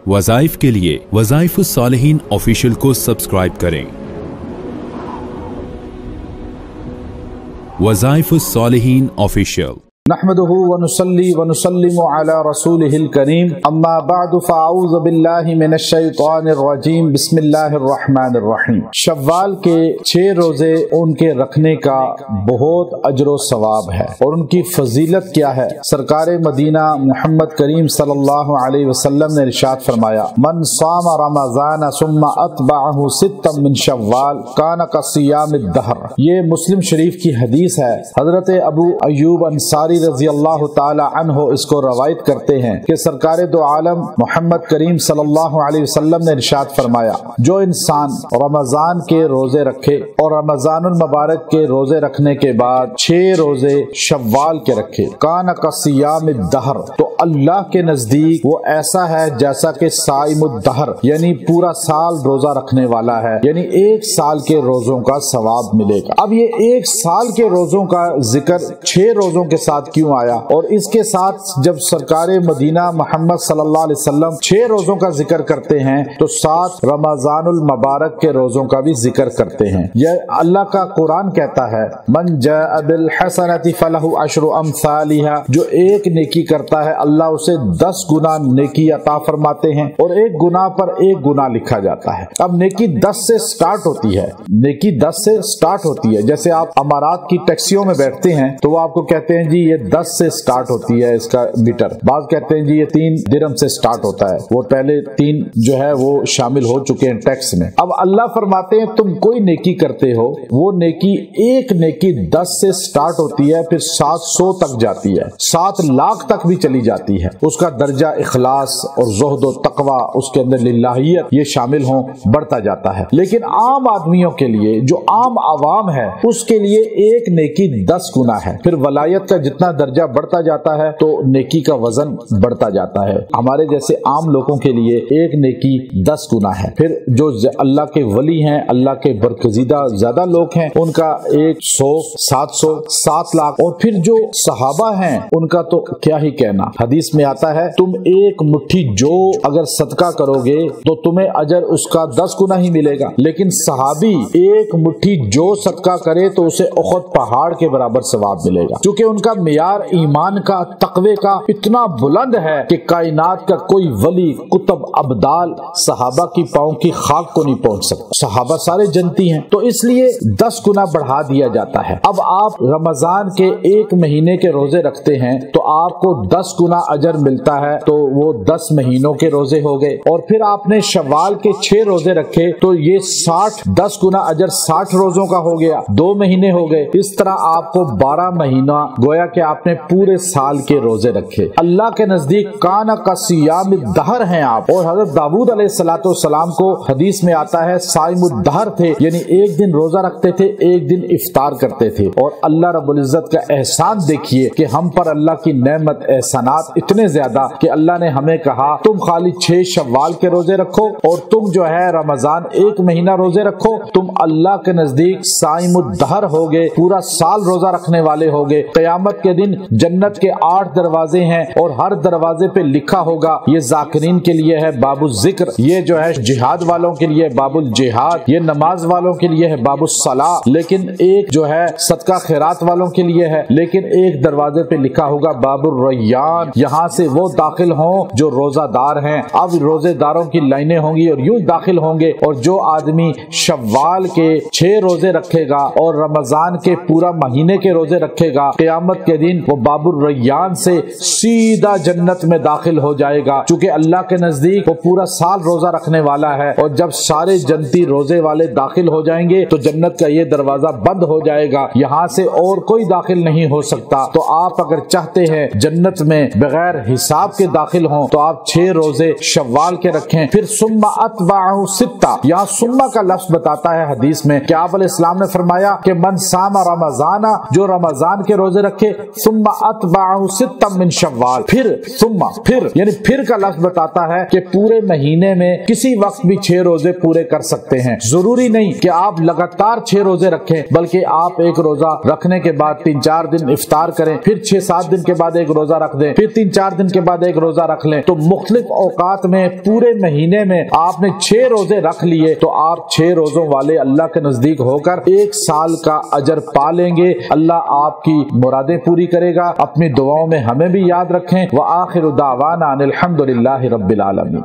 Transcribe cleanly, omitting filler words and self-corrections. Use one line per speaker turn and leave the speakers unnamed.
वज़ाइफ के लिए वज़ाइफुस सालिहीन ऑफिशियल को सब्सक्राइब करें। वज़ाइफुस सालिहीन ऑफिशियल।
नहमदुहु व नुसल्ली व नुसल्लिमु अला रसूलिहिल करीम, अम्मा बअदु फ़अऊज़ु बिल्लाहि मिनश शैतानिर रजीम, बिस्मिल्लाहिर रहमानिर रहीम। शव्वाल के 6 रोजे उनके रखने का बहुत अजर व सवाब है और उनकी फजीलत क्या है। सरकार मदीना मोहम्मद करीम सल्लल्लाहु अलैहि वसल्लम ने इरशाद फरमाया, मन साम रमज़ान सुम्मा अतबअहु सित्तम मिन शव्वाल कान कसियामिद दहर। ये मुस्लिम शरीफ की हदीस है। हजरत अबू अय्यूब अंसारी रज़ी अल्लाह ताला अन्हो इसको रवायत करते हैं कि सरकार दो आलम मोहम्मद करीम सल्लल्लाहु अलैहि वसल्लम ने इरशाद फरमाया, जो इंसान रमजान के रोजे रखे और रमजानुल मुबारक के रोजे रखने के बाद 6 रोजे शव्वाल के रखे, कान का सियामिद दहर, तो अल्लाह के नजदीक वो ऐसा है जैसा कि साइमुद दहर यानी पूरा साल रोजा रखने वाला है, यानी 1 साल के रोजों का सवाब मिलेगा। अब ये 1 साल के रोजों का जिक्र 6 रोजों के साथ क्यों आया, और इसके साथ जब सरकार मदीना मोहम्मद सल्लल्लाहु अलैहि वसल्लम 6 रोजों का जिक्र करते हैं तो साथ रमजानुल मुबारक के रोजों का भी जिक्र करते हैं। यह अल्लाह का कुरान कहता है, मन जाअ बिल हसनति फलहु अशरु अमसालिहा, जो एक नेकी करता है अल्लाह उसे 10 गुना नेकी अता फरमाते हैं और 1 गुना पर 1 गुना लिखा जाता है। अब नेकी 10 से स्टार्ट होती है, नेकी 10 से स्टार्ट होती है। जैसे आप अमारात की टैक्सियों में बैठते हैं तो वो आपको कहते हैं जी ये 10 से स्टार्ट होती है इसका मीटर, बात कहते हैं जी ये 3 दिरहम से स्टार्ट होता है, वो पहले 3 जो है वो शामिल हो चुके हैं टैक्स में। अब अल्लाह फरमाते हैं तुम कोई नेकी करते हो, वो नेकी एक नेकी 10 से स्टार्ट होती है, फिर 700 तक जाती है, 7 लाख तक भी चली जाती है। उसका दर्जा इखलास और ज़ुहद और तकवा, उसके अंदर लिल्लाहियत ये शामिल हो, बढ़ता जाता है। लेकिन आम आदमियों के लिए, जो आम आवाम है, उसके लिए एक नेकी 10 गुना है। फिर वलायत का जितना दर्जा बढ़ता जाता है तो नेकी का वजन बढ़ता जाता है। हमारे जैसे आम लोगों के लिए एक नेकी 10 गुना है। फिर जो अल्लाह के वली हैं, अल्लाह के बरकजीदा ज्यादा लोग हैं, उनका 100, 700, 7 लाख, और फिर जो सहाबा हैं उनका तो क्या ही कहना। हदीस में आता है तुम एक मुट्ठी जो अगर सदका करोगे तो तुम्हें अजर उसका 10 गुना ही मिलेगा, लेकिन सहाबी एक मुट्ठी जो सदका करे तो उसे उहद पहाड़ के बराबर सवाब मिलेगा, क्योंकि उनका मियार ईमान का, तकवे का इतना बुलंद है कि कायनात का कोई वली, कुतुब, अब्दाल सहाबा की पांव की खाक को नहीं पहुंच सकता। सहाबा सारे जन्नती हैं, तो इसलिए 10 गुना बढ़ा दिया जाता है। अब आप रमजान के 1 महीने के रोजे रखते हैं तो आपको 10 गुना अजर मिलता है, तो वो 10 महीनों के रोजे हो गए। और फिर आपने शव्वाल के 6 रोजे रखे तो ये 10 गुना अजर 60 रोजों का हो गया, 2 महीने हो गए। इस तरह आपको 12 महीना गोया कि आपने पूरे साल के रोजे रखे। अल्लाह के नजदीक काना का सियाम दहर हैं आप। और हजरत दाऊद अलैहिस्सलाम को हदीस में आता है साइमुद दहर थे, यानी एक दिन रोजा रखते थे, एक दिन इफ्तार करते थे। और अल्लाह रब्बुल इज्जत का एहसान देखिए कि हम पर अल्लाह की नेमत एहसानात इतने ज्यादा कि अल्लाह ने हमें कहा तुम खाली 6 शव्वाल के रोजे रखो और तुम जो है रमजान 1 महीना रोजे रखो, तुम अल्लाह के नजदीक साइमुद दहर हो गए, पूरा साल रोजा रखने वाले हो गए। क़यामत के दिन जन्नत के 8 दरवाजे हैं और हर दरवाजे पे लिखा होगा ये जाकिरीन के लिए है बाबुल जिक्र, ये जो है जिहाद वालों के लिए बाबुल जिहाद, ये नमाज वालों के लिए है बाबुल सलाह, लेकिन एक जो है सदका खैरात वालों के लिए है, लेकिन एक दरवाजे पे लिखा होगा बाबुल रैयान, यहाँ से वो दाखिल हों जो रोजादार हैं। अब रोजेदारों की लाइनें होंगी और यूं दाखिल होंगे। और जो आदमी शव्वाल के 6 रोजे रखेगा और रमजान के पूरा महीने के रोजे रखेगा, क़यामत के दिन वो बाबुल रैयान से सीधा जन्नत में दाखिल हो जाएगा, क्योंकि अल्लाह के नजदीक वो पूरा साल रोजा रखने वाला है। और जब सारे जन्नती रोजे वाले दाखिल हो जाएंगे तो जन्नत का ये दरवाजा बंद हो जाएगा, यहाँ से और कोई दाखिल नहीं हो सकता। तो आप अगर चाहते हैं जन्नत में बगैर हिसाब के दाखिल हों तो आप 6 रोजे शव्वाल के रखें। फिर सुम्मा अतबाअहु सित्ता, यहाँ सुम्मा का लफ्ज बताता है हदीस में कि आप अलैहिस्सलाम ने फरमाया कि मन सामा रमजाना, जो रमजान के रोजे रखे सुम्मा अतबाहु सित्तम मिन शव्वाल, फिर यानी फिर का लफ्ज बताता है कि पूरे महीने में किसी वक्त भी 6 रोजे पूरे कर सकते हैं। जरूरी नहीं कि आप लगातार 6 रोजे रखें, बल्कि आप एक रोजा रखने के बाद 3-4 दिन इफ्तार करें, फिर 6-7 दिन के बाद एक रोजा रख दें, फिर 3-4 दिन के बाद एक रोजा रख लें। तो मुख्तलिफ औकात में पूरे महीने में आपने 6 रोजे रख लिए तो आप 6 रोजों वाले अल्लाह के नजदीक होकर 1 साल का अजर पा लेंगे। अल्लाह आपकी मुरादें पूरी करेगा। अपनी दुआओं में हमें भी याद रखें। व आखिरु दावाना अनिल हम्दुलिल्लाहि रब्बिल आलमीन।